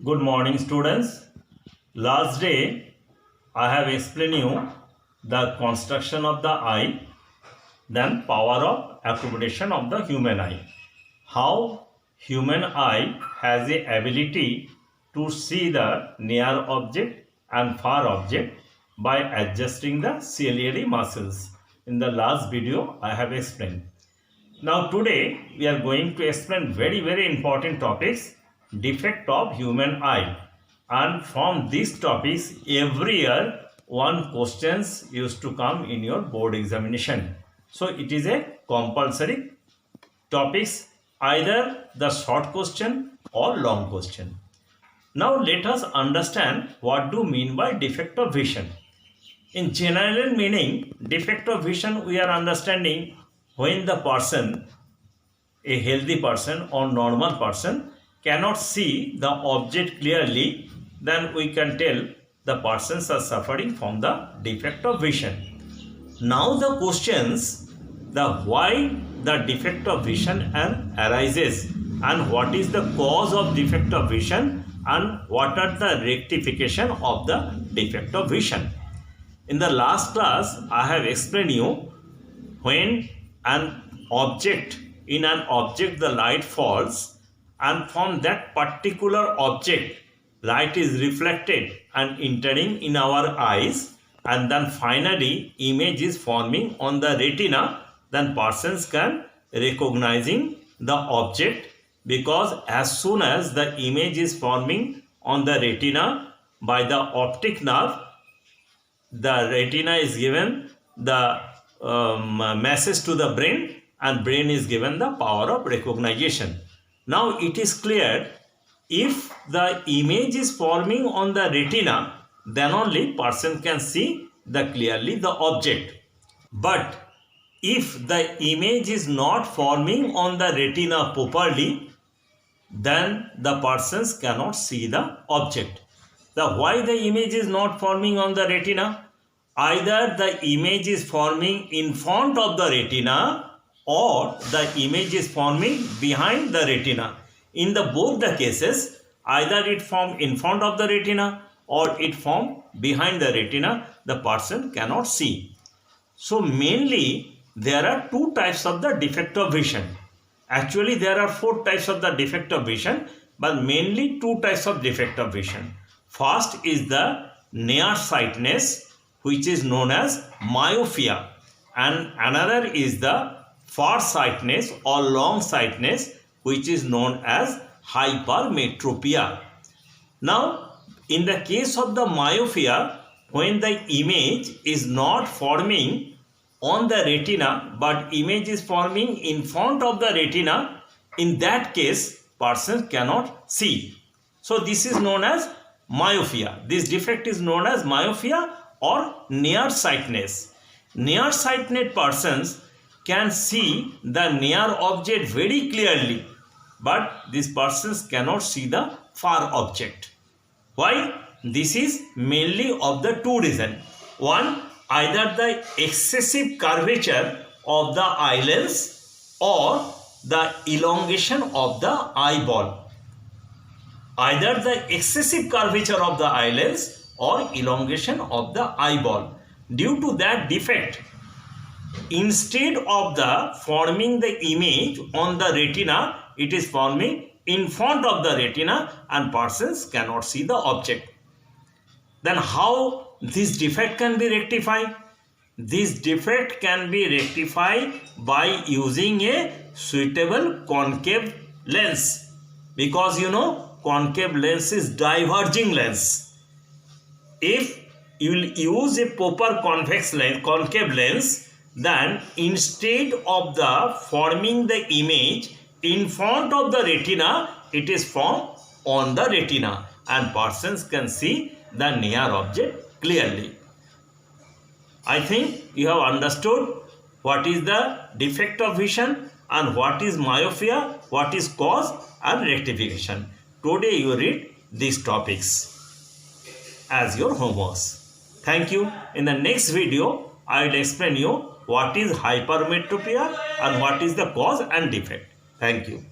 Good morning, students. Last day I have explained you the construction of the eye, then power of accommodation of the human eye. How human eye has the ability to see the near object and far object by adjusting the ciliary muscles. In the last video I have explained. Now today we are going to explain very important topics, defect of human eye, and from these topics every year one questions used to come in your board examination. So it is a compulsory topics, either the short question or long question. Now let us understand what do mean by defect of vision. In general meaning, defect of vision we are understanding when the person, a healthy person or normal person, cannot see the object clearly, then we can tell the persons are suffering from the defect of vision. Now the questions, the why the defect of vision arises and what is the cause of defect of vision and what are the rectification of the defect of vision. In the last class I have explained you when an object, in an object the light falls and from that particular object light is reflected and entering in our eyes, and then finally image is forming on the retina, then persons can recognizing the object, because as soon as the image is forming on the retina by the optic nerve, the retina is given the message to the brain and brain is given the power of recognition. Now it is clear, if the image is forming on the retina, then only person can see the clearly the object. But if the image is not forming on the retina properly, then the persons cannot see the object. Why the image is not forming on the retina? Either the image is forming in front of the retina or the image is forming behind the retina. In the both the cases, either it form in front of the retina or it form behind the retina, the person cannot see. So mainly there are two types of the defect of vision. Actually there are four types of the defect of vision, but mainly two types of defect of vision. First is the nearsightedness, which is known as myopia, and another is the farsightedness or longsightedness, which is known as hypermetropia. Now in the case of the myopia, when the image is not forming on the retina but image is forming in front of the retina, in that case person cannot see. So this is known as myopia. This defect is known as myopia or nearsightedness. Nearsighted persons can see the near object very clearly, but these persons cannot see the far object. Why? This is mainly of the two reasons. One, either the excessive curvature of the eye lens or the elongation of the eyeball. Either the excessive curvature of the eye lens or elongation of the eyeball. Due to that defect, instead of the forming the image on the retina, it is forming in front of the retina and persons cannot see the object. Then how this defect can be rectified? This defect can be rectified by using a suitable concave lens, because you know concave lens is diverging lens. If you will use a proper convex lens, concave lens, then instead of the forming the image in front of the retina, it is formed on the retina and persons can see the near object clearly. I think you have understood what is the defect of vision and what is myopia, what is cause and rectification. Today you read these topics as your homeworks. Thank you. In the next video, I will explain you what is hypermetropia and what is the cause and defect. Thank you.